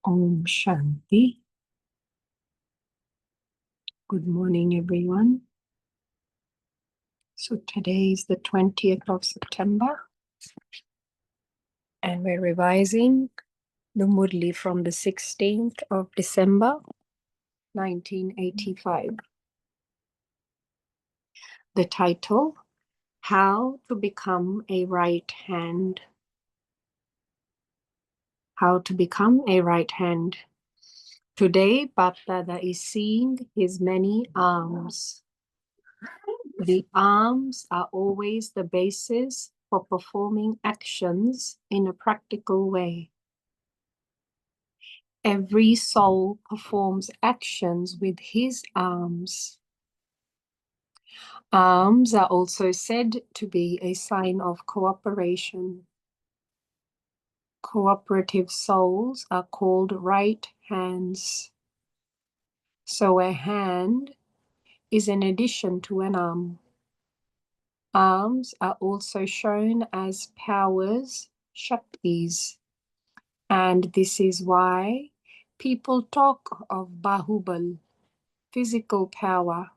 Om Shanti. Good morning, everyone. So today is the 20th of September, and we're revising the Murli from the 16th of December, 1985. The title, How to Become a Right Hand. How to Become a Right Hand. Today, Bapdada is seeing his many arms. The arms are always the basis for performing actions in a practical way. Every soul performs actions with his arms. Arms are also said to be a sign of cooperation. Cooperative souls are called right hands. So a hand is an addition to an arm. Arms are also shown as powers, shaktis. And this is why people talk of Bahubal, physical power,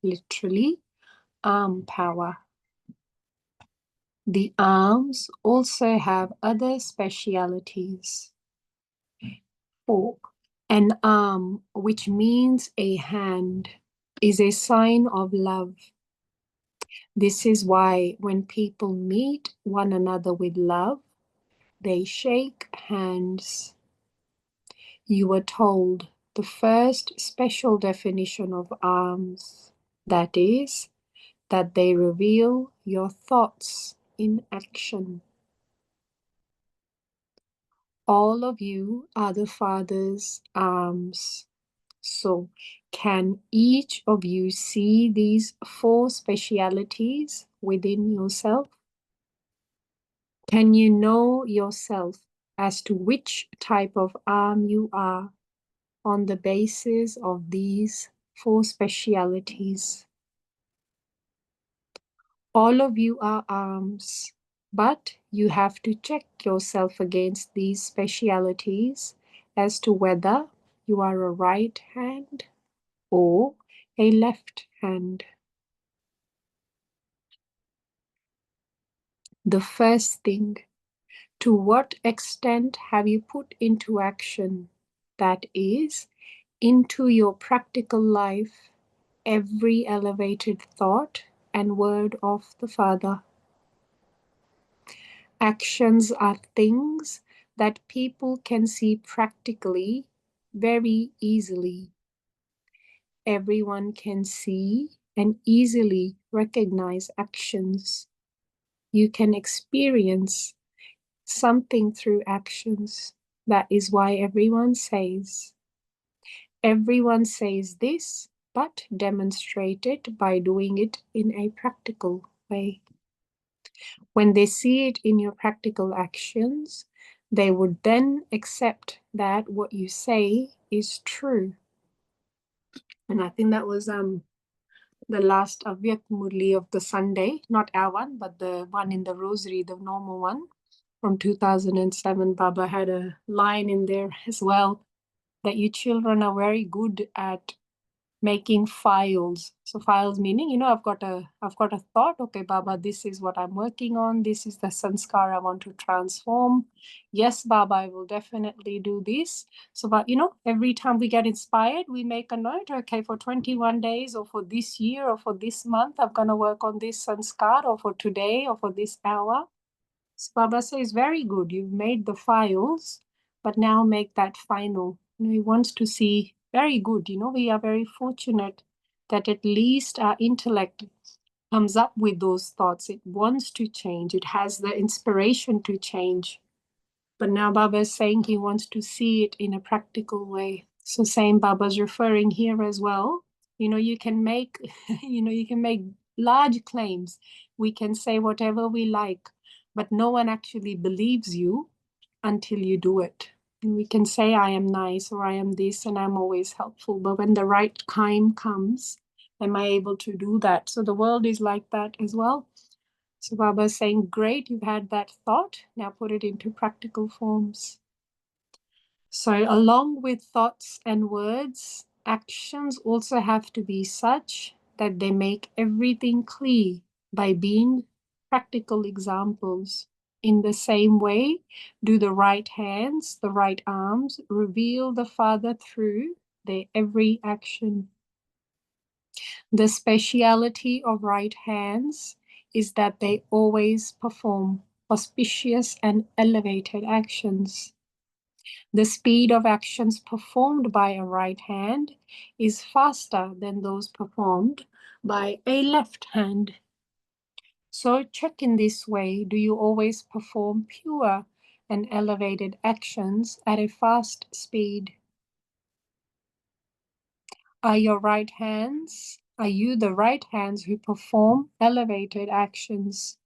literally arm power. The arms also have other specialities. For an arm, which means a hand, is a sign of love. This is why when people meet one another with love, they shake hands. You were told the first special definition of arms, that is, that they reveal your thoughts in action. All of you are the Father's arms. So, can each of you see these four specialities within yourself? Can you know yourself as to which type of arm you are on the basis of these four specialities? All of you are arms, but you have to check yourself against these specialities as to whether you are a right hand or a left hand. The first thing, to what extent have you put into action, that is, into your practical life, every elevated thought and word of the Father? Actions are things that people can see practically very easily. Everyone can see and easily recognize actions. You can experience something through actions. That is why everyone says this, but demonstrate it by doing it in a practical way. When they see it in your practical actions, they would then accept that what you say is true. And I think that was the last Avyak Murli of the Sunday, not our one, but the one in the rosary, the normal one from 2007. Baba had a line in there as well, that you children are very good at making files. So files meaning, I've got a thought, okay, Baba, this is what I'm working on. This is the sanskar I want to transform. Yes, Baba, I will definitely do this. So, but every time we get inspired, we make a note, okay, for 21 days or for this year or for this month, I'm going to work on this sanskar, or for today or for this hour. So Baba says, very good, you've made the files, but now make that final. He wants to see, very good, we are very fortunate that at least our intellect comes up with those thoughts. It wants to change. It has the inspiration to change. But now Baba is saying he wants to see it in a practical way. So same Baba's referring here as well. You can make, you can make large claims. We can say whatever we like, but no one actually believes you until you do it. We can say, I am nice, or I am this, and I'm always helpful. But when the right time comes, am I able to do that? So the world is like that as well. So Baba is saying, great, you've had that thought. Now put it into practical forms. So along with thoughts and words, actions also have to be such that they make everything clear by being practical examples. In the same way, do the right hands, the right arms reveal the Father through their every action. The speciality of right hands is that they always perform auspicious and elevated actions. The speed of actions performed by a right hand is faster than those performed by a left hand. So check in this way, do you always perform pure and elevated actions at a fast speed? Are you the right hands who perform elevated actions?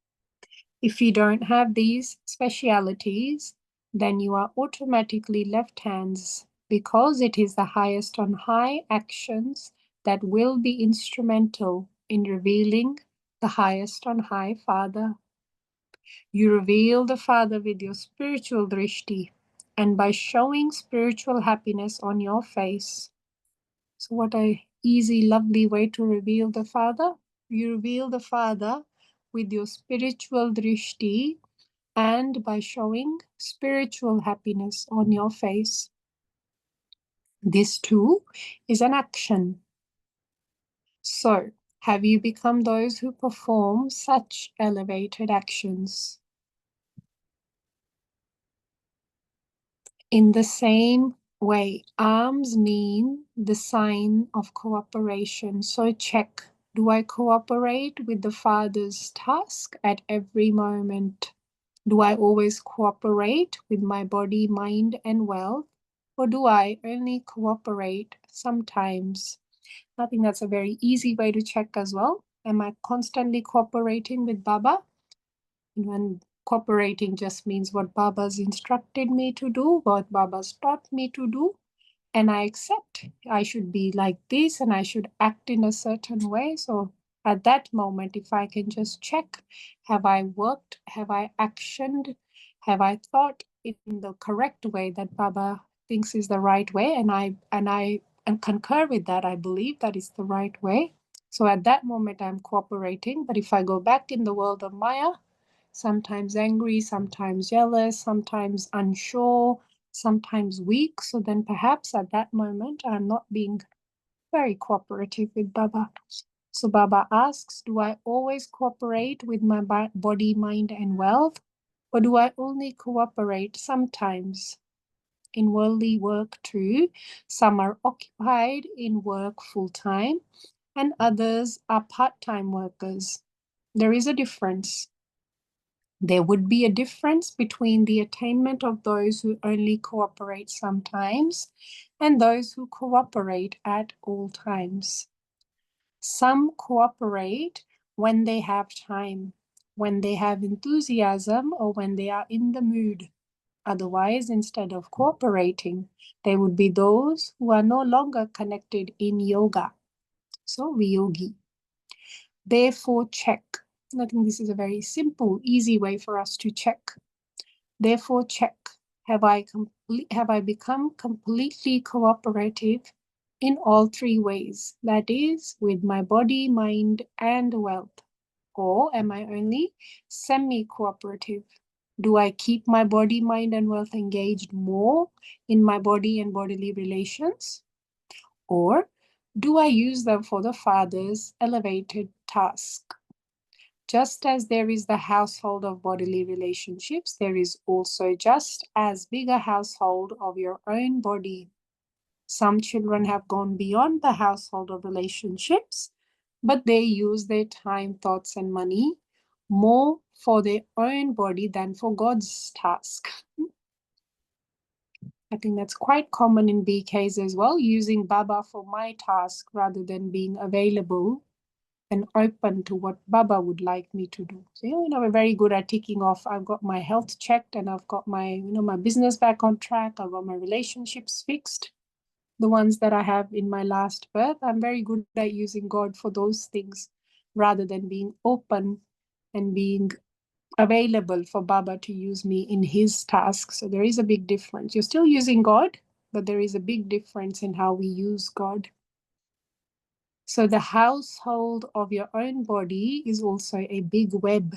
If you don't have these specialities, then you are automatically left hands because it is the highest on high actions that will be instrumental in revealing the highest on high Father. You reveal the Father with your spiritual drishti and by showing spiritual happiness on your face. So what a easy, lovely way to reveal the Father. You reveal the Father with your spiritual drishti and by showing spiritual happiness on your face. This too is an action. So, have you become those who perform such elevated actions? In the same way, arms mean the sign of cooperation. So check, do I cooperate with the Father's task at every moment? Do I always cooperate with my body, mind, and wealth? Or do I only cooperate sometimes? I think that's a very easy way to check as well. Am I constantly cooperating with Baba? When cooperating just means what Baba's instructed me to do, what Baba's taught me to do, and I accept I should be like this and I should act in a certain way. So at that moment, if I can just check, have I worked, have I actioned, have I thought in the correct way that Baba thinks is the right way, and I concur with that, I believe that is the right way. So at that moment, I'm cooperating. But if I go back in the world of Maya, sometimes angry, sometimes jealous, sometimes unsure, sometimes weak. So then perhaps at that moment, I'm not being very cooperative with Baba. So Baba asks, do I always cooperate with my body, mind, and wealth? Or do I only cooperate sometimes? In worldly work too, some are occupied in work full-time and others are part-time workers. There is a difference. There would be a difference between the attainment of those who only cooperate sometimes and those who cooperate at all times. Some cooperate when they have time, when they have enthusiasm, or when they are in the mood. Otherwise, instead of cooperating, they would be those who are no longer connected in yoga. So, viyogi. Therefore, check. I think this is a very simple, easy way for us to check. Therefore, check, have I become completely cooperative in all three ways? That is, with my body, mind, and wealth. Or am I only semi-cooperative? Do I keep my body, mind, and wealth engaged more in my body and bodily relations? Or do I use them for the Father's elevated task? Just as there is the household of bodily relationships, there is also just as big a household of your own body. Some children have gone beyond the household of relationships, but they use their time, thoughts, and money more for their own body than for God's task. I think that's quite common in BKs as well, using Baba for my task rather than being available and open to what Baba would like me to do. So, we're very good at ticking off. I've got my health checked and I've got my, my business back on track. I've got my relationships fixed. The ones that I have in my last birth, I'm very good at using God for those things rather than being open and being, available for Baba to use me in his task. So there is a big difference. You're still using God, but there is a big difference in how we use God. So the household of your own body is also a big web.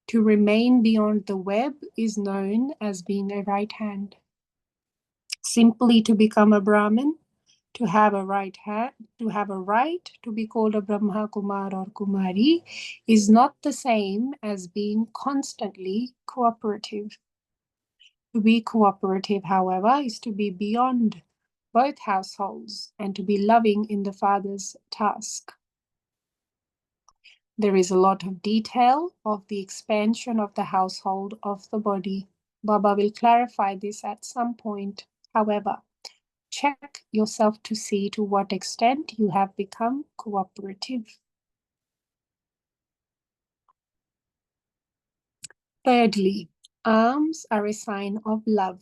To remain beyond the web is known as being a right hand. Simply to become a Brahmin, to have a right hand, to have a right to be called a Brahma Kumar or Kumari is not the same as being constantly cooperative. To be cooperative, however, is to be beyond both households and to be loving in the Father's task. There is a lot of detail of the expansion of the household of the body. Baba will clarify this at some point. However, check yourself to see to what extent you have become cooperative. Thirdly, arms are a sign of love.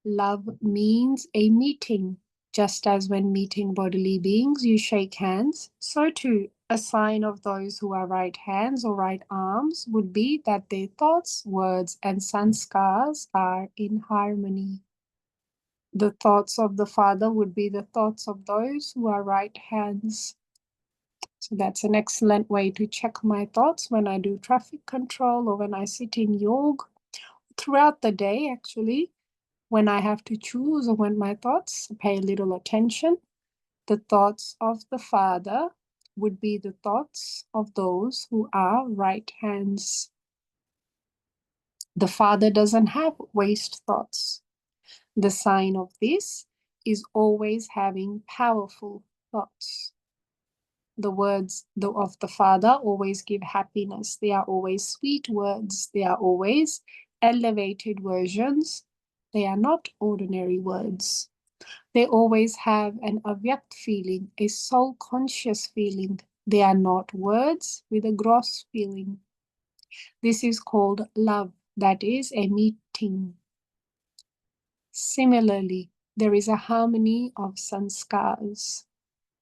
Love means a meeting. Just as when meeting bodily beings, you shake hands, so too a sign of those who are right hands or right arms would be that their thoughts, words, and sanskars are in harmony. The thoughts of the Father would be the thoughts of those who are right hands. So that's an excellent way to check my thoughts when I do traffic control or when I sit in yoga. Throughout the day, actually, when I have to choose or when my thoughts pay a little attention, the thoughts of the Father would be the thoughts of those who are right hands. The Father doesn't have waste thoughts. The sign of this is always having powerful thoughts. The words of the Father always give happiness. They are always sweet words. They are always elevated versions. They are not ordinary words. They always have an avyakt feeling, a soul conscious feeling. They are not words with a gross feeling. This is called love, that is a meeting. Similarly, there is a harmony of sanskars.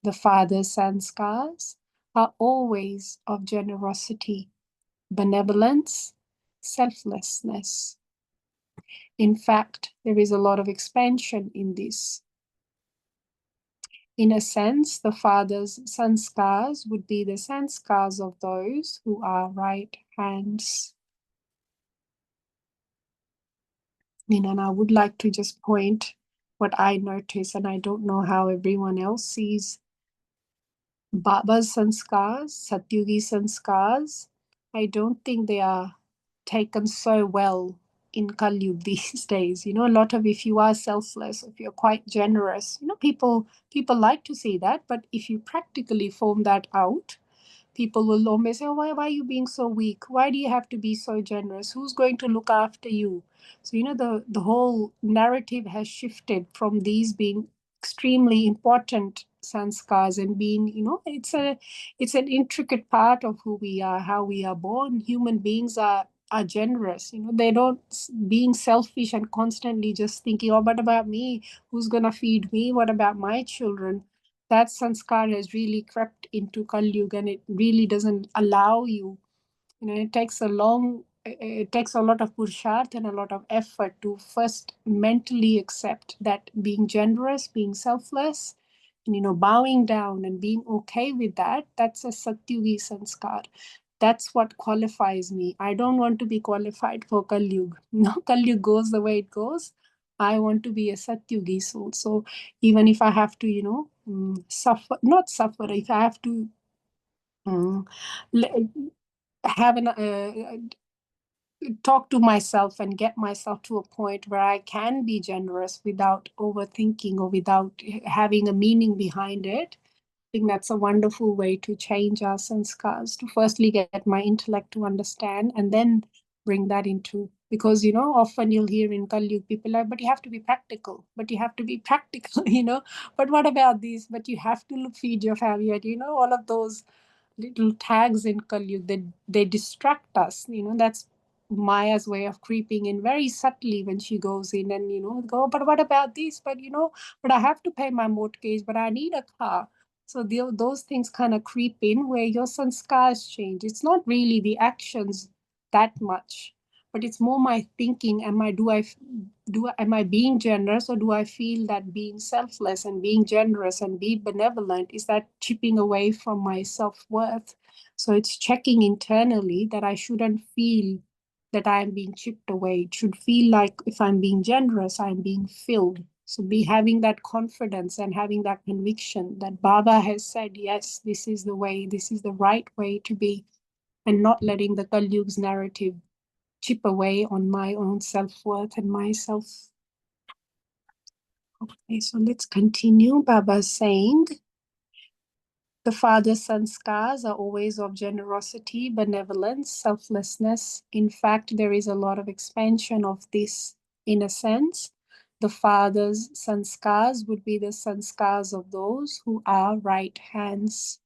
The Father's sanskars are always of generosity, benevolence, selflessness. In fact, there is a lot of expansion in this. In a sense, the Father's sanskars would be the sanskars of those who are right hands. And I would like to just point what I notice, and I don't know how everyone else sees Baba's sanskars, Satyugi sanskars. I don't think they are taken so well in Kali Yuga these days. A lot of, if you are selfless, if you're quite generous, people like to see that. But if you practically form that out, people will always say, oh, why are you being so weak? Why do you have to be so generous? Who's going to look after you? So, the whole narrative has shifted from these being extremely important sanskars and being, it's an intricate part of who we are, how we are born. Human beings are generous. They don't being selfish and constantly just thinking, oh, what about me? Who's gonna feed me? What about my children? That sanskar has really crept into Kali Yuga, and it really doesn't allow you. It takes a lot of purushart and a lot of effort to first mentally accept that being generous, being selfless, and, bowing down and being okay with that, that's a Satyugi sanskar. That's what qualifies me. I don't want to be qualified for Kali Yuga. No, Kali Yuga goes the way it goes. I want to be a Satyugi soul. So even if I have to, suffer, not suffer, if I have to mm, have an talk to myself and get myself to a point where I can be generous without overthinking or without having a meaning behind it. I think that's a wonderful way to change our sanskars, to firstly get my intellect to understand and then bring that into, because often you'll hear in Kali Yuga people like, but you have to be practical, but you have to be practical, but what about these, but you have to feed your family, all of those little tags in Kali Yuga, they distract us. That's Maya's way of creeping in very subtly when she goes in and, go, but what about this? But, but I have to pay my mortgage, but I need a car. So those things kind of creep in where your sanskars change. It's not really the actions that much. But it's more my thinking, am I being generous, or do I feel that being selfless and being generous and being benevolent, is that chipping away from my self-worth? So it's checking internally that I shouldn't feel that I am being chipped away. It should feel like if I'm being generous, I'm being filled. So be having that confidence and having that conviction that Baba has said, yes, this is the way, this is the right way to be, and not letting the Kali Yuga's narrative chip away on my own self-worth and myself. Okay, so let's continue. Baba saying, the father's sanskars are always of generosity, benevolence, selflessness. In fact, there is a lot of expansion of this in a sense. The father's sanskars would be the sanskars of those who are right hands.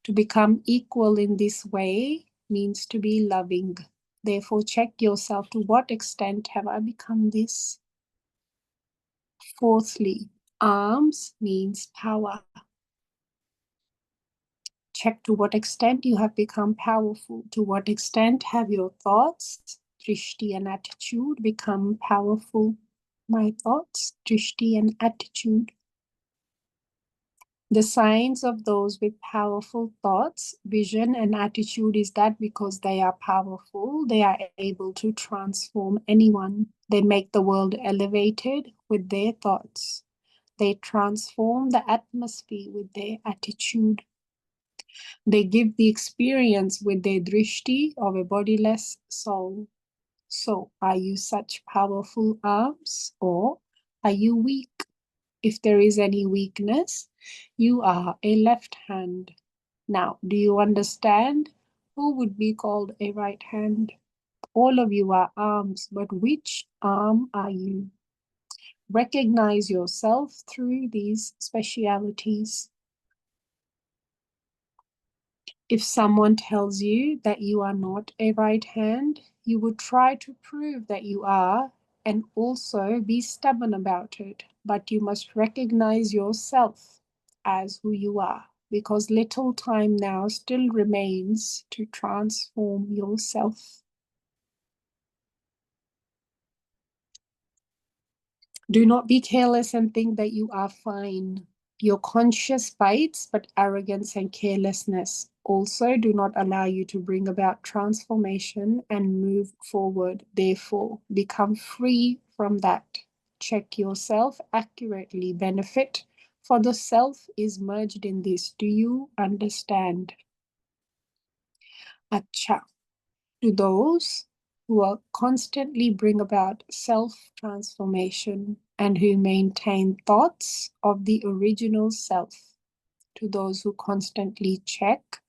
To become equal in this way means to be loving. Therefore, check yourself, to what extent have I become this? Fourthly, arms means power. Check to what extent you have become powerful. To what extent have your thoughts, drishti and attitude become powerful? My thoughts, drishti and attitude. The signs of those with powerful thoughts, vision, and attitude is that because they are powerful, they are able to transform anyone. They make the world elevated with their thoughts. They transform the atmosphere with their attitude. They give the experience with their drishti of a bodiless soul. So, are you such powerful arms, or are you weak? If there is any weakness, you are a left hand. Now, do you understand who would be called a right hand? All of you are arms, but which arm are you? Recognize yourself through these specialities. If someone tells you that you are not a right hand, you would try to prove that you are and also be stubborn about it. But you must recognize yourself as who you are, because little time now still remains to transform yourself. Do not be careless and think that you are fine. Your conscience bites, but arrogance and carelessness also do not allow you to bring about transformation and move forward. Therefore, become free from that. Check yourself accurately. Benefit for the self is merged in this. Do you understand? Acha. To those who are constantly bring about self-transformation and who maintain thoughts of the original self, to those who constantly check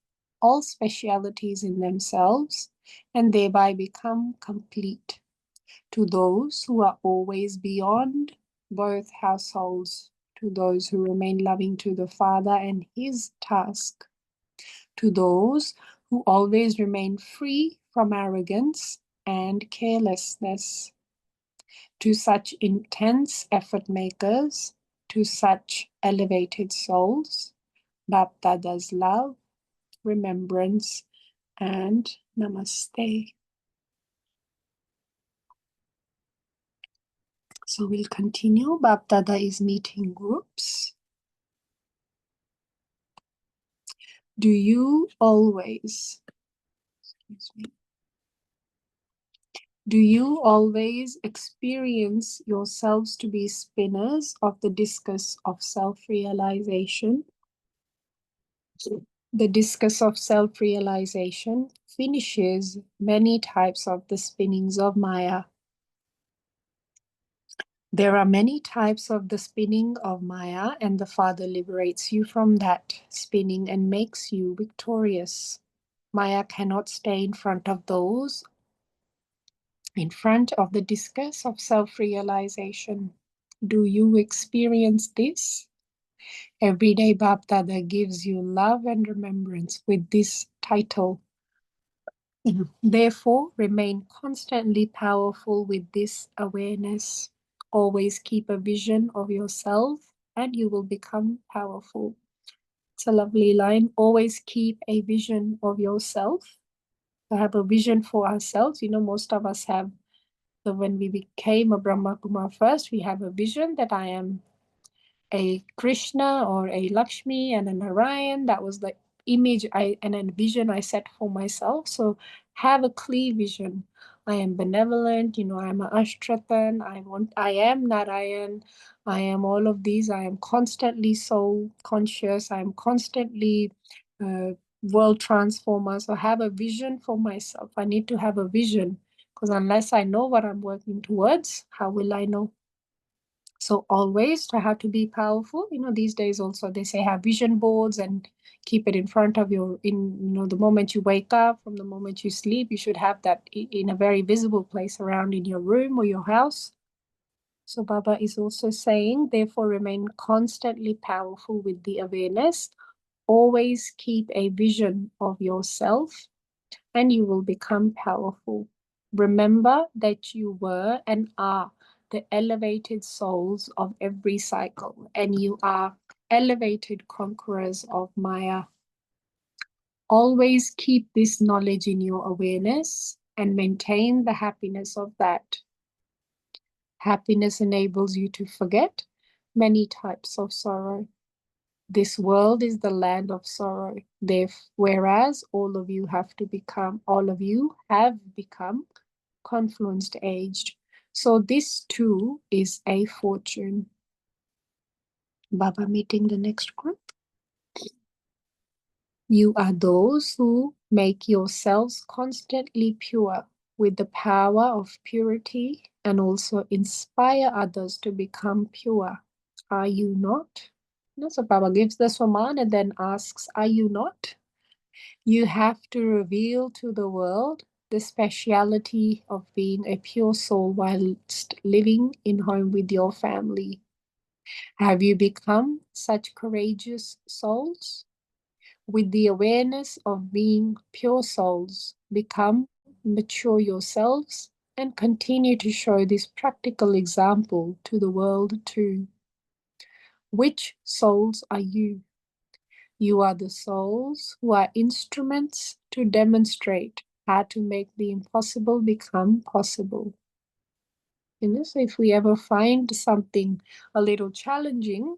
all specialities in themselves and thereby become complete, to those who are always beyond both households, to those who remain loving to the Father and his task, to those who always remain free from arrogance and carelessness, to such intense effort makers, to such elevated souls, Baptada's love, remembrance, and namaste. So we'll continue. Baptada is meeting groups. Do you always, excuse me, do you always experience yourselves to be spinners of the discus of self-realization? The discus of self-realization finishes many types of the spinnings of Maya. There are many types of the spinning of Maya, and the Father liberates you from that spinning and makes you victorious. Maya cannot stay in front of those in front of the discus of self-realization. Do you experience this? Every day Baptada gives you love and remembrance with this title. Therefore, remain constantly powerful with this awareness. Always keep a vision of yourself and you will become powerful. It's a lovely line. Always keep a vision of yourself to have a vision for ourselves. Most of us have. So when we became a Brahma Kumar first, we have a vision that I am a Krishna or a Lakshmi and a Narayan. That was the image and a vision I set for myself. So have a clear vision. I am benevolent, I'm a Ashtratan, I am Narayan, I am all of these. I am constantly soul conscious, I am constantly world transformer. So have a vision for myself. I need to have a vision, because unless I know what I'm working towards, how will I know? So always to have to be powerful. These days also they say have vision boards and keep it in front of the moment you wake up, from the moment you sleep, you should have that in a very visible place around in your room or your house. So Baba is also saying, therefore remain constantly powerful with the awareness. Always keep a vision of yourself and you will become powerful. Remember that you were and are the elevated souls of every cycle, and you are elevated conquerors of Maya. Always keep this knowledge in your awareness and maintain the happiness of that. Happiness enables you to forget many types of sorrow. This world is the land of sorrow. Whereas all of you have become confluenced aged. So this too is a fortune. Baba meeting the next group. You are those who make yourselves constantly pure with the power of purity and also inspire others to become pure. Are you not? So Baba gives the Swaman and then asks, are you not? You have to reveal to the world the speciality of being a pure soul whilst living in home with your family. Have you become such courageous souls? With the awareness of being pure souls, become mature yourselves and continue to show this practical example to the world too. Which souls are you? You are the souls who are instruments to demonstrate how to make the impossible become possible. So if we ever find something a little challenging,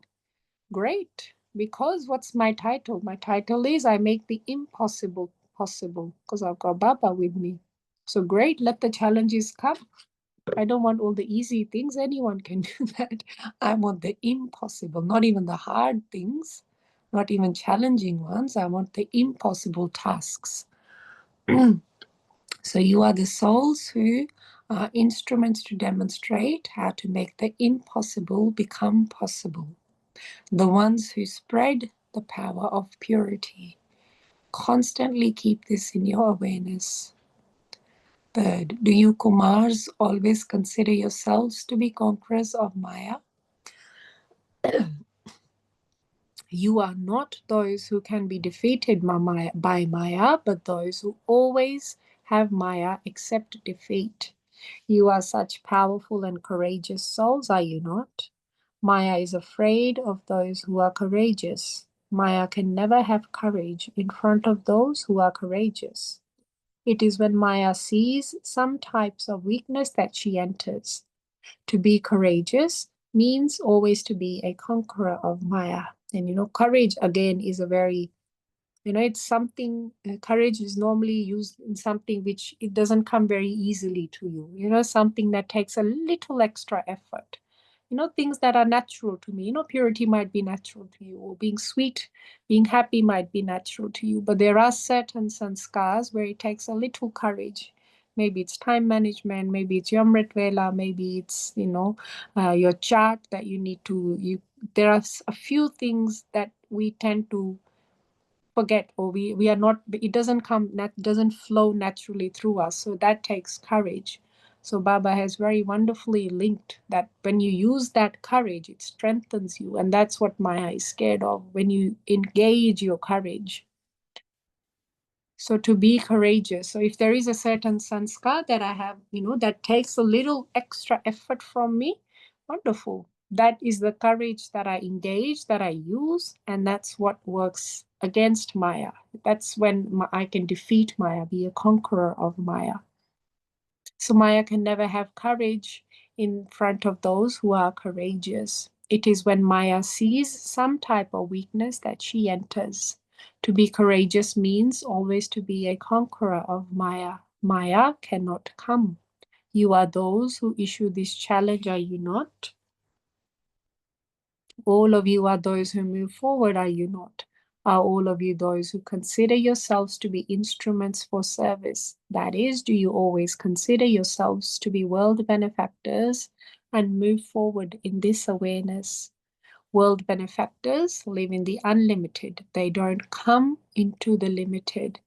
great. Because what's my title? My title is I make the impossible possible, because I've got Baba with me. So great, let the challenges come. I don't want all the easy things. Anyone can do that. I want the impossible, not even the hard things, not even challenging ones. I want the impossible tasks. So you are the souls who are instruments to demonstrate how to make the impossible become possible. The ones who spread the power of purity. Constantly keep this in your awareness. Third, do you Kumars always consider yourselves to be conquerors of Maya? You are not those who can be defeated by Maya, but those who always have Maya accept defeat. You are such powerful and courageous souls, are you not? Maya is afraid of those who are courageous. Maya can never have courage in front of those who are courageous. It is when Maya sees some types of weakness that she enters. To be courageous means always to be a conqueror of Maya. And courage again is a very, it's something, courage is normally used in something which it doesn't come very easily to you, something that takes a little extra effort. Things that are natural to me. Purity might be natural to you, or being sweet, being happy might be natural to you. But there are certain sanskars where it takes a little courage. Maybe it's time management, maybe it's Yamrit Vela, maybe it's, your chart that you need to, there are a few things that we tend to forget, or we are not, it doesn't flow naturally through us. So that takes courage. So Baba has very wonderfully linked that when you use that courage, it strengthens you. And that's what Maya is scared of, when you engage your courage. So to be courageous. So if there is a certain sanskar that I have, that takes a little extra effort from me, wonderful. That is the courage that I engage, that I use, and that's what works against Maya. That's when I can defeat Maya, be a conqueror of Maya. So Maya can never have courage in front of those who are courageous. It is when Maya sees some type of weakness that she enters. To be courageous means always to be a conqueror of Maya. Maya cannot come. You are those who issue this challenge, are you not? All of you are those who move forward, are you not? Are all of you those who consider yourselves to be instruments for service? That is, do you always consider yourselves to be world benefactors and move forward in this awareness? World benefactors live in the unlimited. They don't come into the limited.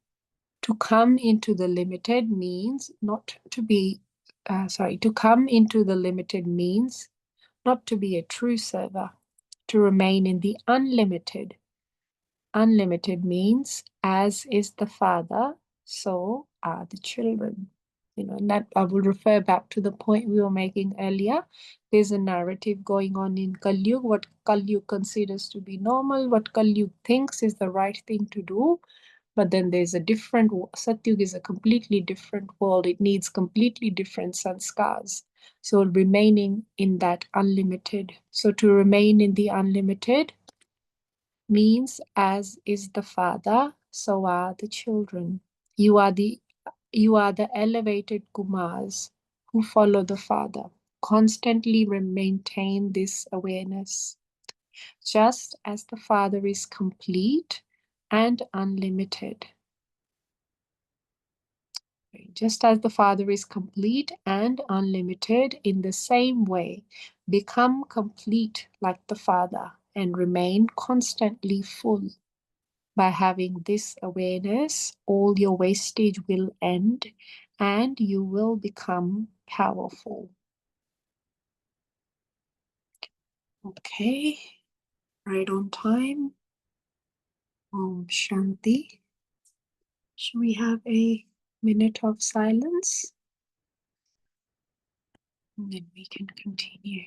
To come into the limited means not to be, to come into the limited means not to be a true server. To remain in the unlimited. Unlimited means as is the Father, so are the children. And that I will refer back to the point we were making earlier. There's a narrative going on in Kali Yuga, what Kali Yuga considers to be normal, what Kali Yuga thinks is the right thing to do. But then there's a different, Satyuga is a completely different world. It needs completely different sanskars. So remaining in that unlimited. So to remain in the unlimited means as is the Father, so are the children. You are the elevated Kumars who follow the Father. Constantly maintain this awareness. Just as the Father is complete and unlimited. Just as the Father is complete and unlimited, in the same way, become complete like the Father and remain constantly full. By having this awareness, all your wastage will end and you will become powerful. Okay, right on time. Om Shanti. Should we have a minute of silence? And then we can continue.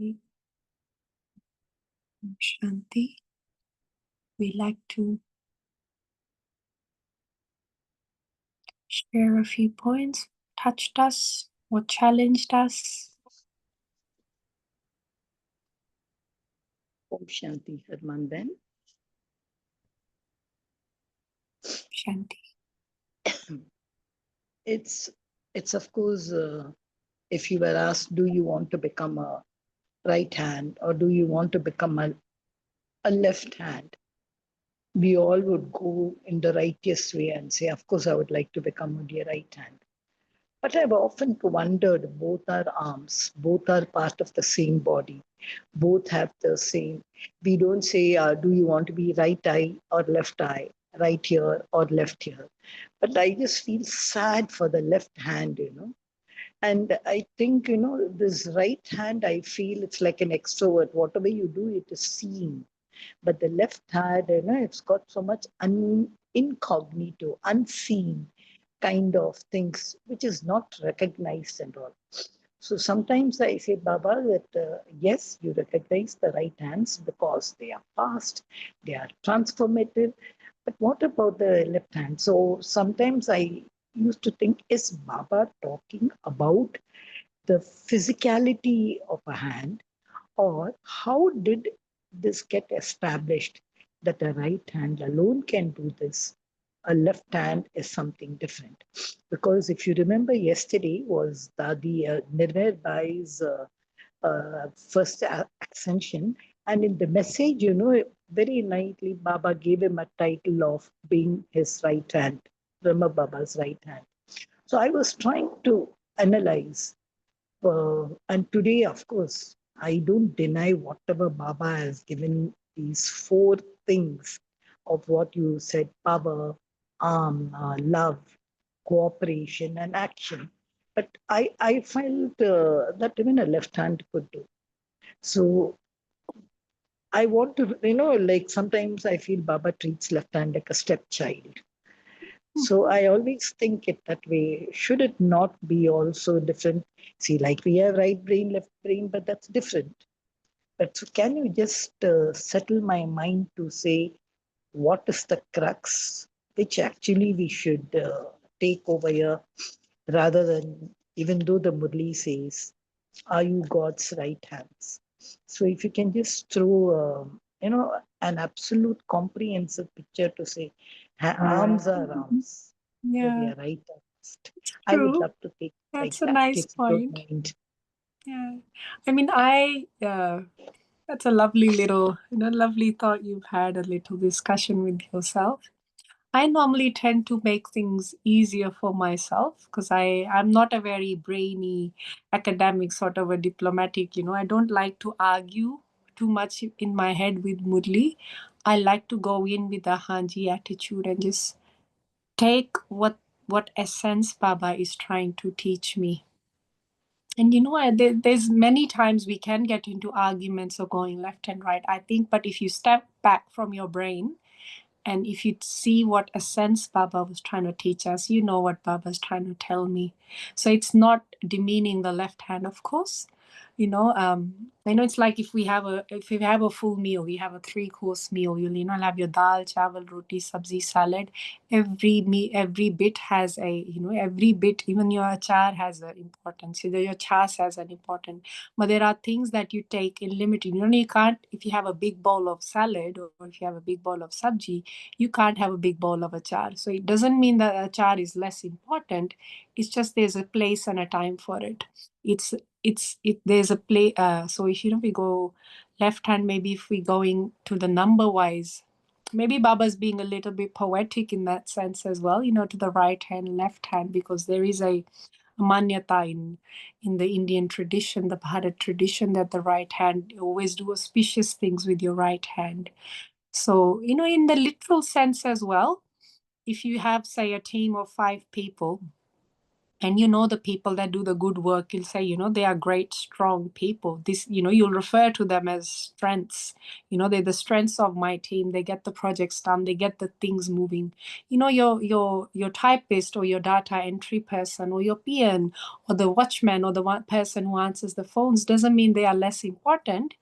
Om Shanti. We like to share a few points, touched us, what challenged us. Om Shanti, Harman Ben. Shanti. It's of course, if you were asked, do you want to become a right hand or do you want to become a left hand? We all would go in the righteous way and say, of course, I would like to become only a right hand. But I've often wondered, both are arms, both are part of the same body. Both have the same. We don't say, do you want to be right eye or left eye, right here or left here? But I just feel sad for the left hand, And I think, this right hand, I feel it's like an extrovert. Whatever you do, it is seen. But the left hand, it's got so much incognito, unseen kind of things, which is not recognized and all. So sometimes I say, Baba, that yes, you recognize the right hands because they are fast, they are transformative. But what about the left hand? So sometimes I used to think, is Baba talking about the physicality of a hand, or how did this get established that a right hand alone can do this? A left hand is something different. Because if you remember, yesterday was the Nirvair Bai's first ascension. And in the message, very nicely, Baba gave him a title of being his right hand, Brahma Baba's right hand. So I was trying to analyze and today, of course, I don't deny whatever Baba has given these four things of what you said: power, love, cooperation, and action. But I felt that even a left hand could do. So I want to, like sometimes I feel Baba treats left hand like a stepchild. So I always think it that way. Should it not be also different? See, like we have right brain, left brain, but that's different. But so can you just settle my mind to say what is the crux, which actually we should take over here, rather than, even though the Murli says, are you God's right hands? So if you can just throw, an absolute comprehensive picture to say, arms are arms, whether they Yeah, are right or left. I would true. love to take like That's a that, nice if you don't point. mind. Yeah. I mean, that's a lovely little, lovely thought you've had a little discussion with yourself. I normally tend to make things easier for myself because I'm not a very brainy academic sort of a diplomatic, I don't like to argue too much in my head with Murli. I like to go in with a Hanji attitude and just take what essence Baba is trying to teach me. And there's many times we can get into arguments or going left and right, I think, but if you step back from your brain and if you see what essence Baba was trying to teach us, you know what Baba's trying to tell me. So it's not demeaning the left hand, of course. I know it's like if we have a full meal, we have a 3-course meal. You'll have your dal, chawal, roti, sabzi, salad. Every bit has every bit, even your achar has an importance. Your chas has an importance. But there are things that you take in limited. You can't, if you have a big bowl of salad or if you have a big bowl of sabji, you can't have a big bowl of achar. So it doesn't mean that achar is less important. It's just there's a place and a time for it. There's a play. So if we go left hand, maybe if we going to the number wise, maybe Baba's being a little bit poetic in that sense as well. To the right hand, left hand, because there is a manyata in the Indian tradition, the Bharat tradition, that the right hand, you always do auspicious things with your right hand. So, in the literal sense as well, if you have, say, a team of 5 people, and the people that do the good work, you'll say, they are great, strong people. You'll refer to them as strengths. They're the strengths of my team. They get the projects done. They get the things moving. Your typist or your data entry person or your PN or the watchman or the one person who answers the phones doesn't mean they are less important.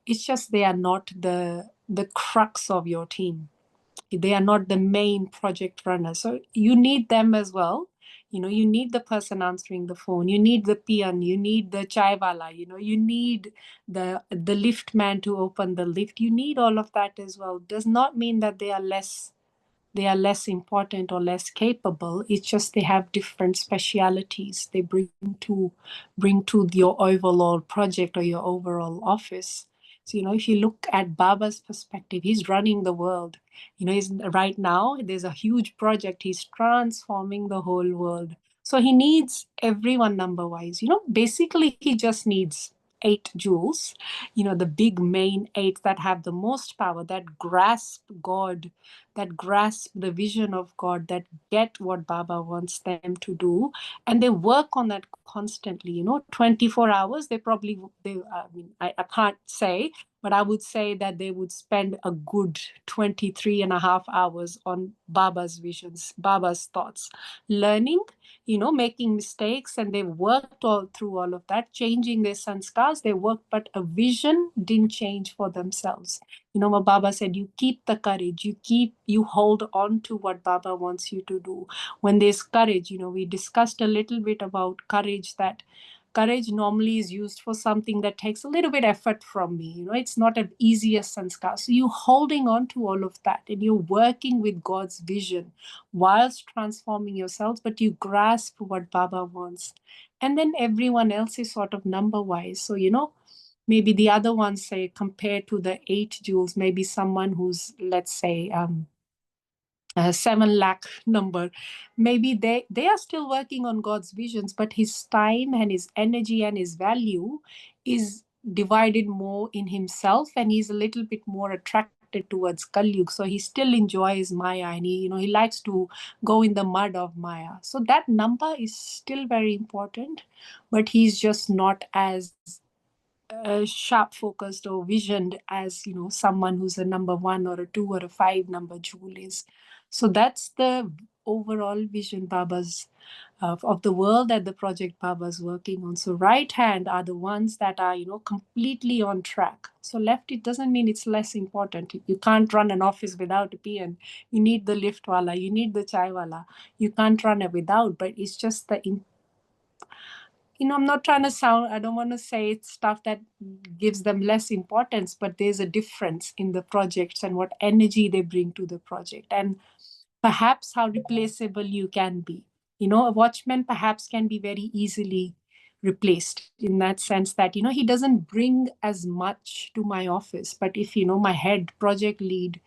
It's just they are not the crux of your team. They are not the main project runner. So you need them as well. You need the person answering the phone. You need the peon. You need the chaiwala. You need the lift man to open the lift. You need all of that as well. Does not mean that they are less important or less capable. It's just they have different specialities they bring to your overall project or your overall office. So if you look at Baba's perspective, he's running the world. He's right now, there's a huge project. He's transforming the whole world. So he needs everyone number wise. Basically he just needs eight jewels, the big main eight that have the most power, that grasp God, that grasp the vision of God, that get what Baba wants them to do, and they work on that constantly. 24 hours. They probably they. I mean, I can't say, but I would say that they would spend a good 23 and a half hours on Baba's visions, Baba's thoughts, learning, making mistakes, and they worked all through all of that, changing their sanskars. They worked, but a vision didn't change for themselves. What Baba said, you keep the courage, you hold on to what Baba wants you to do. When there's courage, we discussed a little bit about courage, that courage normally is used for something that takes a little bit effort from me. It's not an easiest sanskar. So you're holding on to all of that and you're working with God's vision whilst transforming yourselves, but you grasp what Baba wants. And then everyone else is sort of number wise. So, maybe the other ones say compared to the eight jewels, maybe someone who's, let's say, 7 lakh number, maybe they are still working on God's visions, but his time and his energy and his value is divided more in himself, and he's a little bit more attracted towards Kalyug. So he still enjoys Maya, and he likes to go in the mud of Maya. So that number is still very important, but he's just not as sharp focused or visioned as someone who's a number 1 or a 2 or a 5 number jewel is. So that's the overall vision Baba's of the world that the project Baba's working on. So right hand are the ones that are completely on track. So left, it doesn't mean it's less important. You can't run an office without a PN. You need the lift wala, you need the chai wala. You can't run it without, but it's just the I'm not trying to sound, I don't want to say it's stuff that gives them less importance, but there's a difference in the projects and what energy they bring to the project, and perhaps how replaceable you can be. A watchman perhaps can be very easily replaced in that sense that, he doesn't bring as much to my office, but if, my head project lead,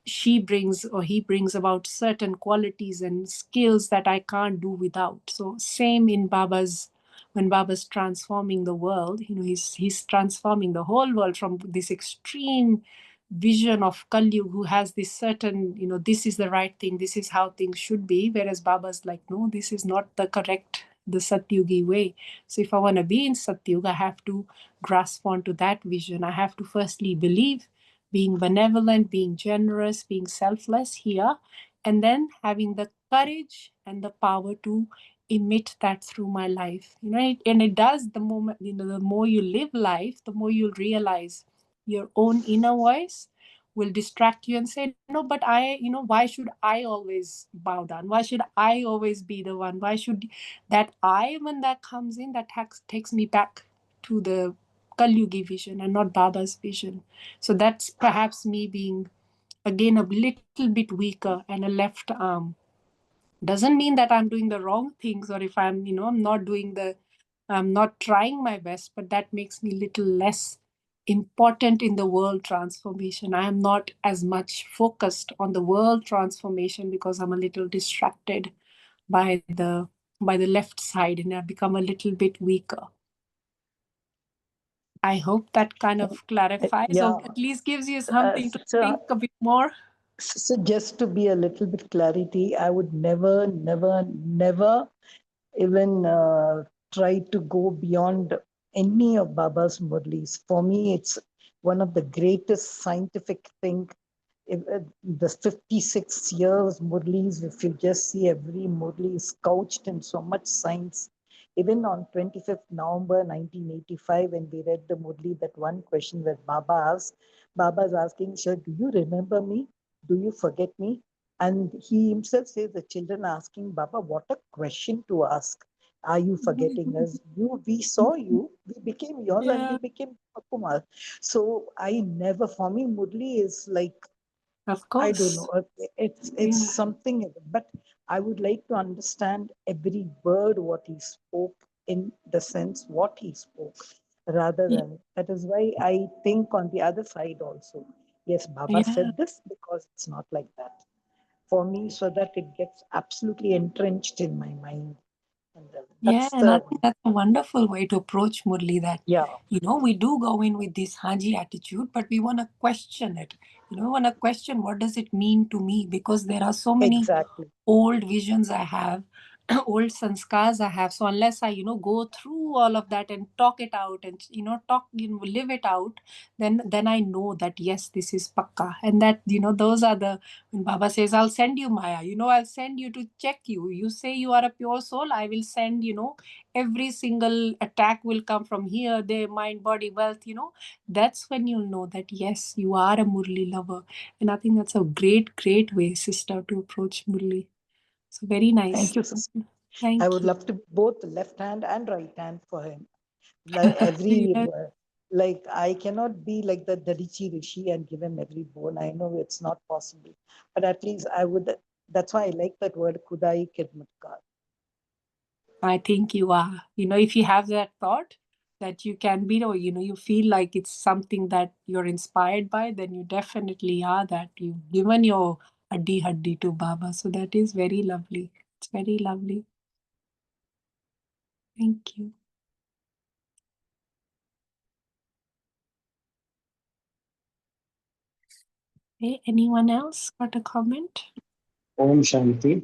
she brings or he brings about certain qualities and skills that I can't do without. So same in Baba's, when Baba's transforming the world, he's transforming the whole world from this extreme vision of Kalyu, who has this certain, this is the right thing, this is how things should be, whereas Baba's like, no, this is not the correct, the Satyugi way. So if I want to be in Satyuga, I have to grasp onto that vision. I have to firstly believe, being benevolent, being generous, being selfless here, and then having the courage and the power to emit that through my life. And it does, the moment, the more you live life, the more you'll realize your own inner voice will distract you and say, no, but why should I always bow down? Why should I always be the one? Why should that I, when that comes in, that takes me back to the Kalyugi vision and not Baba's vision. So that's perhaps me being, again, a little bit weaker and a left arm. Doesn't mean that I'm doing the wrong things, or if I'm not trying my best, but that makes me a little less important in the world transformation. I am not as much focused on the world transformation because I'm a little distracted by the left side, and I've become a little bit weaker. I hope that kind of clarifies or at least gives you something to think a bit more. So just to be a little bit clarity, I would never, never, never even try to go beyond any of Baba's Murlis. For me, it's one of the greatest scientific thing. The 56 years Murlis, if you just see every Murli is couched in so much science. Even on 25th November 1985, when we read the Murli, that one question that Baba asked, Baba's asking, sir, do you remember me? Do you forget me? And he himself says the children asking, Baba, what a question to ask. Are you forgetting us? We saw you, we became yours, and we became Kumar. So I never, for me, Murli is like, Of I don't course. know, it's something, but I would like to understand every word what he spoke, in the sense what he spoke, rather Yeah. than, that is why I think on the other side also, yes, Baba Yeah. said this because it's not like that for me, so that it gets absolutely entrenched in my mind. And Yeah, that's and I the, think that's a wonderful way to approach Murli that, yeah, we do go in with this Haji attitude, but we want to question it. We want to question what does it mean to me? Because there are so many exactly. old visions I have, old sanskars I have. So unless I, go through all of that and talk it out and, live it out, then I know that yes, this is pakka. And that, those are the, when Baba says, I'll send you Maya, I'll send you to check you. You say you are a pure soul, I will send, every single attack will come from here, there, mind, body, wealth, that's when you'll know that yes, you are a Murli lover. And I think that's a great, great way, sister, to approach Murli. So very nice. Thank you, sister. I Thank would you. love to both left hand and right hand for him. Like every, Yeah, like I cannot be like the Dadichi Rishi and give him every bone. I know it's not possible, but at least I would. That's why I like that word Kudai Kidmatkar. I think you are. If you have that thought that you can be, or you feel like it's something that you're inspired by, then you definitely are that. You've given your haddi to Baba. So that is very lovely. It's very lovely. Thank you. Hey, anyone else got a comment? Om Shanti.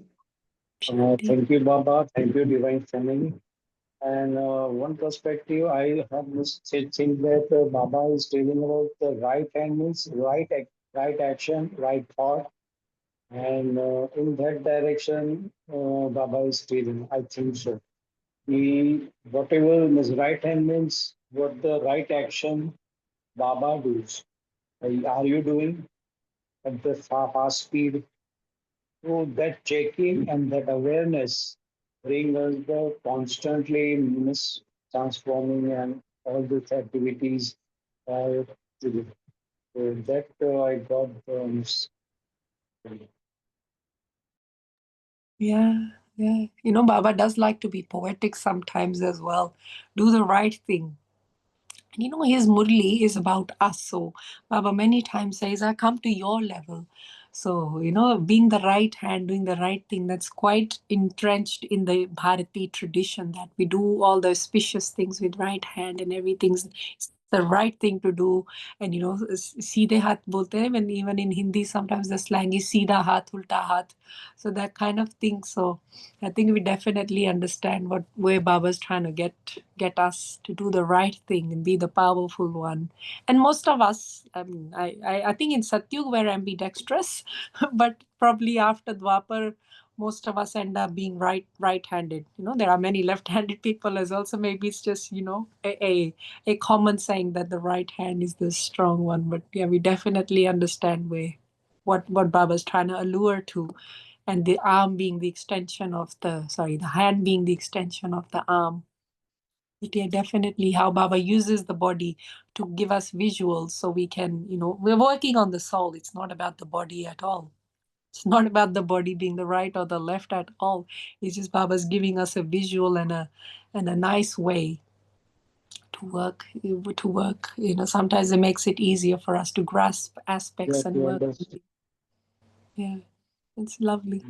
Shanti. Thank you, Baba. Thank you, Divine Family. And one perspective, I have must say, think that Baba is telling about the right hand means right action, right thought, and in that direction, Baba is steering. I think so. Whatever means right hand means what the right action Baba does. Are you doing at the fast speed? So that checking and that awareness bring us the constantly transforming and all these activities. To do. So that I got Yeah, yeah. Baba does like to be poetic sometimes as well. Do the right thing. And his Murli is about us. So Baba many times says, I come to your level. So, being the right hand, doing the right thing, that's quite entrenched in the Bharati tradition that we do all the auspicious things with right hand and everything's it's the right thing to do. And, seedhe haath bolte hain, when even in Hindi, sometimes the slang is seedha haath, ulta haath. So that kind of thing. So I think we definitely understand what where Baba's trying to get us to do the right thing and be the powerful one. And most of us, I mean, I think in Satyug we're ambidextrous, but probably after Dwapar, most of us end up being right-handed. There are many left-handed people as well. So maybe it's just a common saying that the right hand is the strong one. But yeah, we definitely understand where what Baba's trying to allure to, and the arm being the extension of the hand being the extension of the arm. But yeah, definitely how Baba uses the body to give us visuals so we can, we're working on the soul. It's not about the body at all. It's not about the body being the right or the left at all. It's just Baba's giving us a visual and a nice way to work. Sometimes it makes it easier for us to grasp aspects get and to work. understand. Yeah, it's lovely.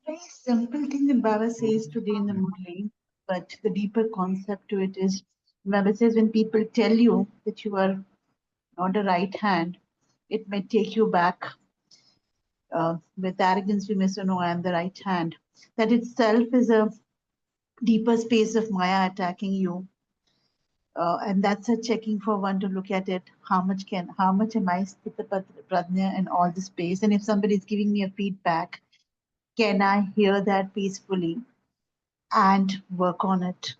Very simple thing that Baba says today in the Murli, but the deeper concept to it is Baba says when people tell you that you are not a right hand, it may take you back with arrogance. You may say, no, I am the right hand. That itself is a deeper space of Maya attacking you. And that's a checking for one to look at it. How much am I Sthita Pradnya in all the space? And if somebody is giving me a feedback, can I hear that peacefully and work on it?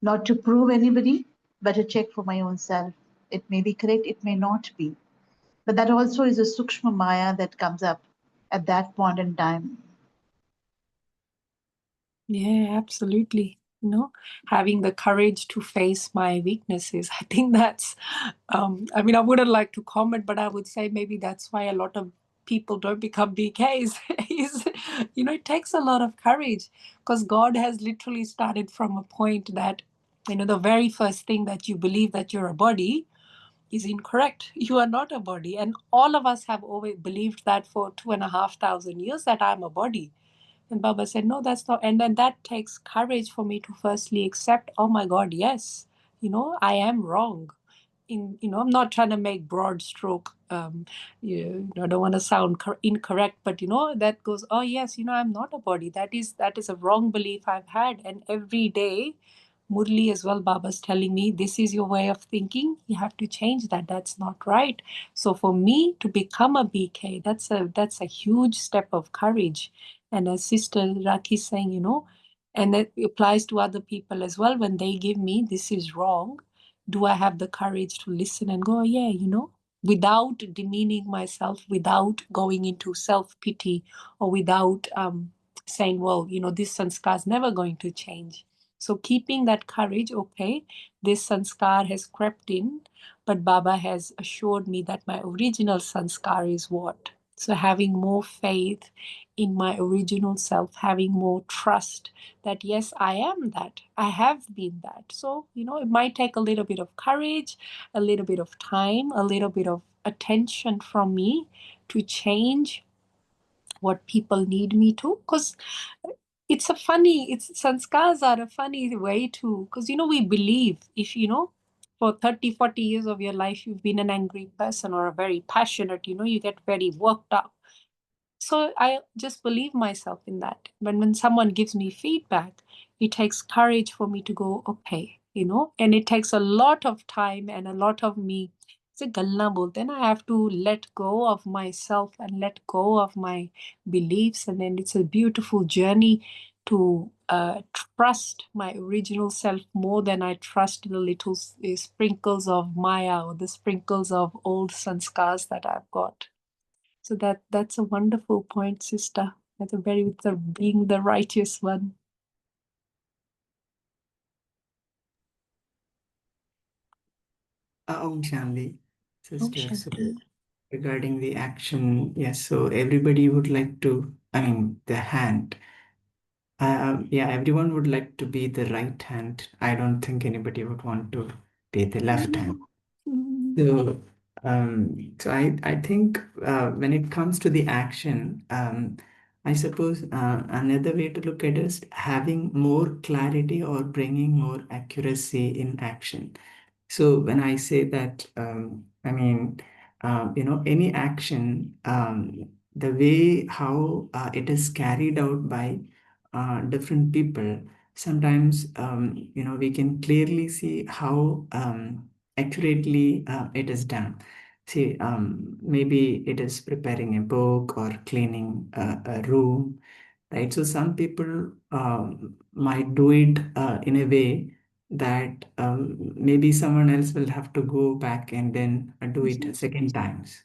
Not to prove anybody, but to check for my own self. It may be correct, it may not be. But that also is a sukshma maya that comes up at that point in time. Yeah, absolutely. Having the courage to face my weaknesses. I think that's, I mean, I wouldn't like to comment, but I would say maybe that's why a lot of people don't become BKs. is, it takes a lot of courage because God has literally started from a point that, the very first thing that you believe that you're a body is incorrect. You are not a body. And all of us have always believed that for 2,500 years that I'm a body. And Baba said, no, that's not. And then that takes courage for me to firstly accept, oh my God, yes, I am wrong. I'm not trying to make broad stroke, I don't want to sound incorrect, but that goes, oh yes, I'm not a body. That is a wrong belief I've had. And every day, Murli as well, Baba's telling me, this is your way of thinking. You have to change that. That's not right. So for me to become a BK, that's a huge step of courage. And as Sister Raki is saying, and that applies to other people as well. When they give me, this is wrong, do I have the courage to listen and go, yeah, without demeaning myself, without going into self-pity, or without saying, well, this sanskar is never going to change. So keeping that courage, okay, this sanskar has crept in, but Baba has assured me that my original sanskar is what? So having more faith in my original self, having more trust that yes, I am that. I have been that. So, it might take a little bit of courage, a little bit of time, a little bit of attention from me to change what people need me to. Because it's sanskars are a funny way to, because, we believe if, for 30, 40 years of your life, you've been an angry person or a very passionate, you get very worked up. So I just believe myself in that. When someone gives me feedback, it takes courage for me to go, okay, and it takes a lot of time and a lot of me. Then I have to let go of myself and let go of my beliefs. And then it's a beautiful journey to trust my original self more than I trust the little sprinkles of Maya or the sprinkles of old sanskars that I've got. So that's a wonderful point, sister. That's being the righteous one. Om Shanti, Om sister. So Shanti. regarding the action, yes. So everybody would like to. I mean, the hand. Yeah, everyone would like to be the right hand. I don't think anybody would want to be the left hand. Mm. So I think when it comes to the action, I suppose another way to look at it is having more clarity or bringing more accuracy in action. So when I say that, I mean, any action, the way how it is carried out by different people, sometimes, we can clearly see how accurately it is done. See, maybe it is preparing a book or cleaning a room, right? So some people might do it in a way that maybe someone else will have to go back and then do it a second times,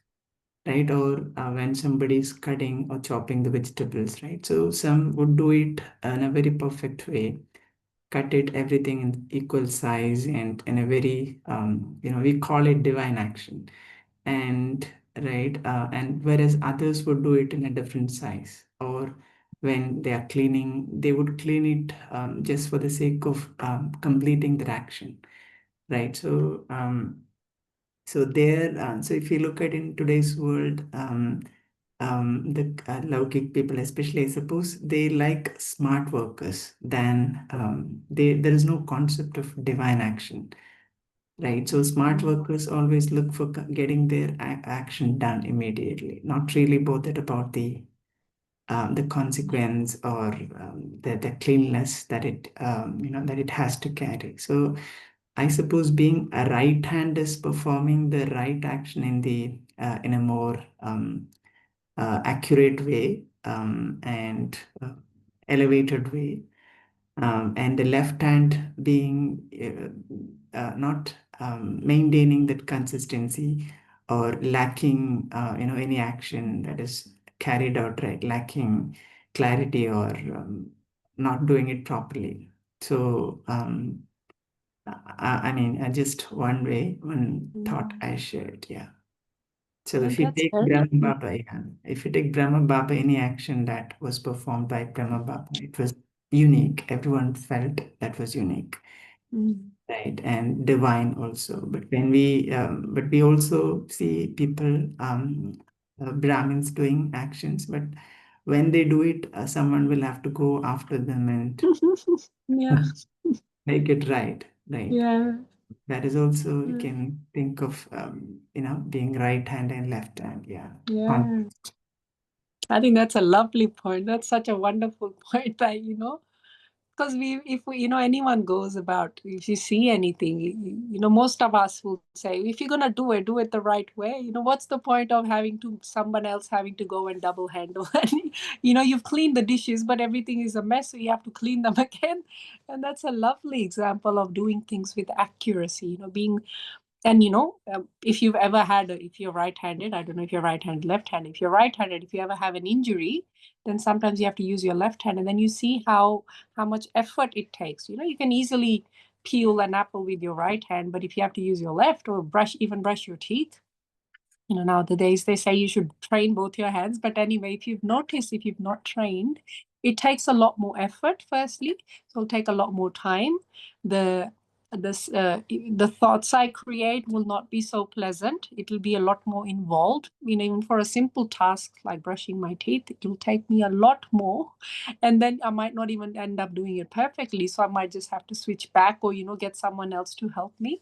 right? Or when somebody is cutting or chopping the vegetables, right? So some would do it in a very perfect way, cut it everything in equal size and in a very, we call it divine action. And right, and whereas others would do it in a different size, or when they are cleaning, they would clean it just for the sake of completing their action, right? So if you look at in today's world, the Laukik people, especially, I suppose they like smart workers than there is no concept of divine action, right? So smart workers always look for getting their action done immediately, not really bothered about the consequence or the cleanliness that it has to carry. So I suppose being a right hand is performing the right action in a more accurate way and elevated way, and the left hand being not maintaining that consistency or lacking any action that is carried out right, lacking clarity or not doing it properly. So I mean, just one thought I shared. Yeah. So Yeah, if you that's take very Brahma true. Baba, yeah, if you take Brahma Baba, any action that was performed by Brahma Baba, it was unique. Everyone felt that was unique, Mm. right? And divine also. But we also see people, Brahmins doing actions, but when they do it, someone will have to go after them and Yeah. make it right. Yeah. That is also, we Yeah. can think of, being right hand and left hand. Yeah. Yeah. I think that's a lovely point. That's such a wonderful point that, because if we, anyone goes about, if you see anything, most of us will say, if you're gonna do it the right way. What's the point of someone else having to go and double handle? You've cleaned the dishes, but everything is a mess, so you have to clean them again. And that's a lovely example of doing things with accuracy. Being And if you've ever if you're right-handed, I don't know if you're right-handed, left-handed. If you're right-handed, if you ever have an injury, then sometimes you have to use your left hand, and then you see how much effort it takes. You can easily peel an apple with your right hand, but if you have to use your left, or brush your teeth, nowadays they say you should train both your hands. But anyway, if you've noticed, if you've not trained, it takes a lot more effort, firstly. So it'll take a lot more time. The thoughts I create will not be so pleasant. It'll be a lot more involved. Even for a simple task like brushing my teeth, it will take me a lot more. And then I might not even end up doing it perfectly. So I might just have to switch back, or, get someone else to help me.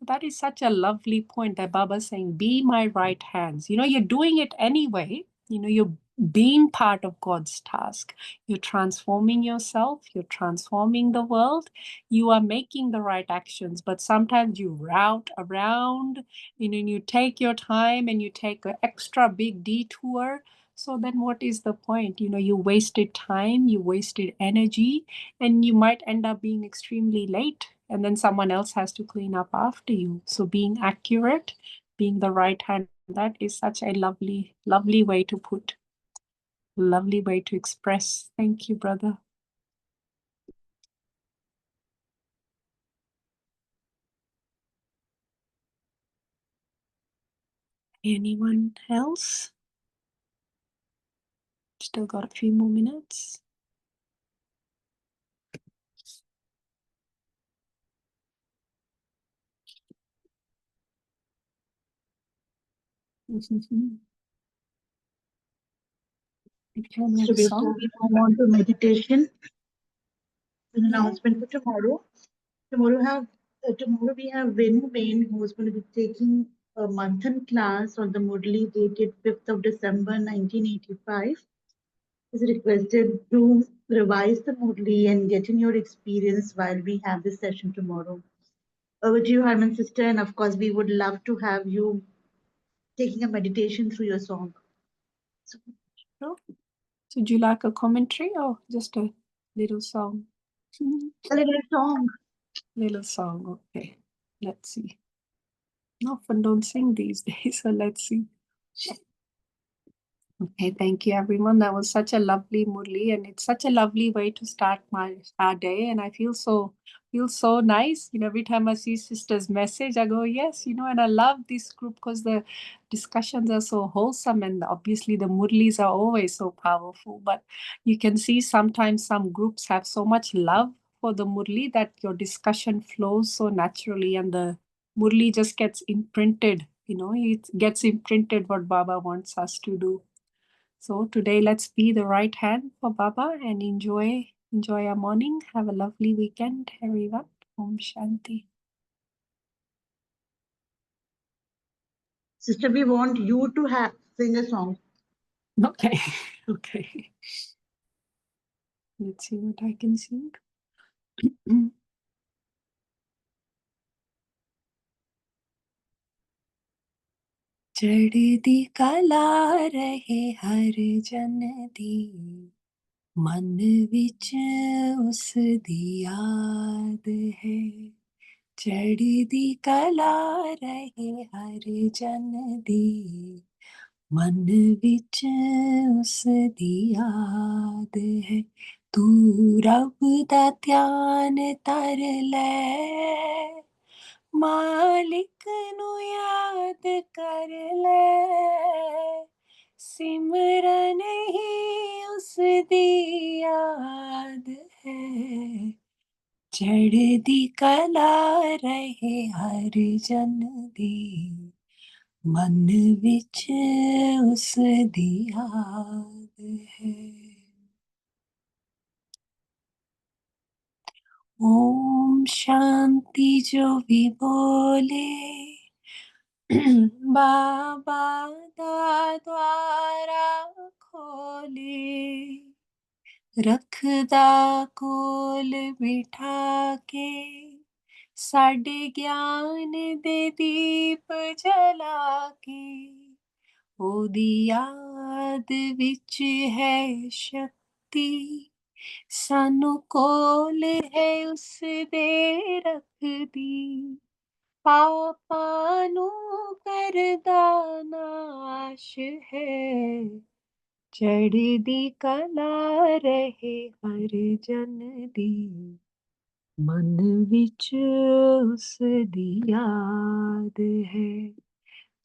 That is such a lovely point that Baba's saying, be my right hands. You're doing it anyway. You're being part of God's task. You're transforming yourself. You're transforming the world. You are making the right actions, but sometimes you route around, and you take your time and you take an extra big detour. So then what is the point? You wasted time, you wasted energy, and you might end up being extremely late, and then someone else has to clean up after you. So being accurate, being the right hand, that is such a lovely, lovely way to put, lovely way to express. Thank you, brother. Anyone else? Still got a few more minutes. So before we move on to meditation, an announcement for tomorrow. Tomorrow we have Venu Bain, who is going to be taking a Manthan class on the Murli dated 5th of December 1985. Is requested to revise the Murli and get in your experience while we have this session tomorrow. Over to you, Harman sister, and of course we would love to have you taking a meditation through your song. So would you like a commentary or just a little song? A little song. Little song, okay. Let's see. Often don't sing these days, so let's see. Okay, thank you everyone. That was such a lovely Murli, and it's such a lovely way to start our day. And I feel so nice. Every time I see sister's message, I go, yes, and I love this group because the discussions are so wholesome, and obviously the Murlis are always so powerful. But you can see sometimes some groups have so much love for the Murli that your discussion flows so naturally, and the Murli just gets imprinted. It gets imprinted what Baba wants us to do. So today, let's be the right hand for Baba and enjoy our morning. Have a lovely weekend, everyone. Om Shanti. Sister, we want you to sing a song. Okay, okay. Let's see what I can sing. चढ़दी कला रहे हर जन दी मन विच उस दी याद है चढ़दी कला रहे हर जन दी मन विच उस दी याद है तू रब दा ध्यान तर ले मालिक नू याद कर ले सिमरन ही उस दी याद है चढ़दी कला रहे हर जन दी मन विच उस दी याद है। ओम शांति जो भी बोले बाबा दा द्वारा खोले, रखदा कोल बिठा के, साडे ज्ञान दे दीप जला के, ओदी याद विच है शक्ति, सानू कोल है उस दे रखदी, पापा नू करदा नाश है, चढ़दी कला रहे हर जन दी, मन विच उस दी याद है,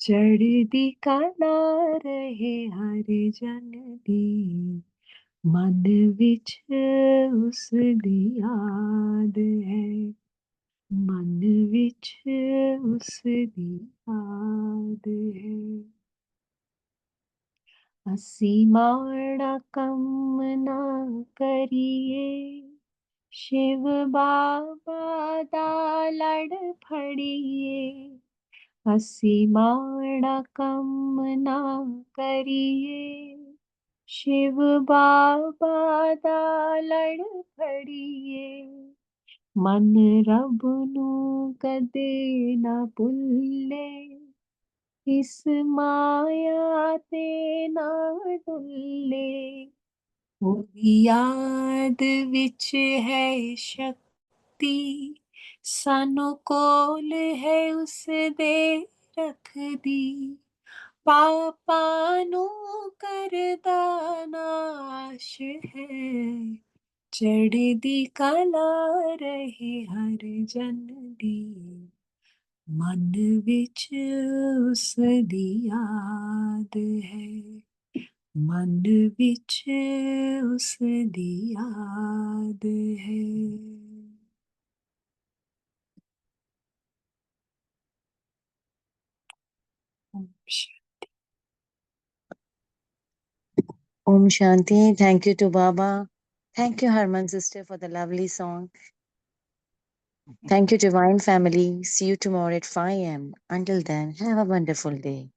चढ़दी कला रहे हर जन दी, मन विच उस दी याद है, मन विच उस दी याद है। ਅਸੀਂ ਮਾੜਾ ਕੰਮ ਨਾ ਕਰੀਏ, शिव बाबा दा लड़ फड़िए, ਅਸੀਂ ਮਾੜਾ ਕੰਮ ਨਾ ਕਰੀਏ, शिव बाबा दा लड़ फड़िए, मन रब ਨੂੰ ਕਦੇ ਨਾ ਭੁੱਲੇ, इस माया ते ना डुल्ले, ओदी याद विच है शक्ति, सानू कोल है उस दे रखदी, पापा नू करदा नाश है, चढ़दी कला रहे हर जन दी, मन विच उस दी याद है, मन विच उस दी याद है। Om Shanti. Om Shanti. Thank you to Baba. Thank you, Harman sister, for the lovely song. Thank you, Divine Family. See you tomorrow at 5 a.m. Until then, have a wonderful day.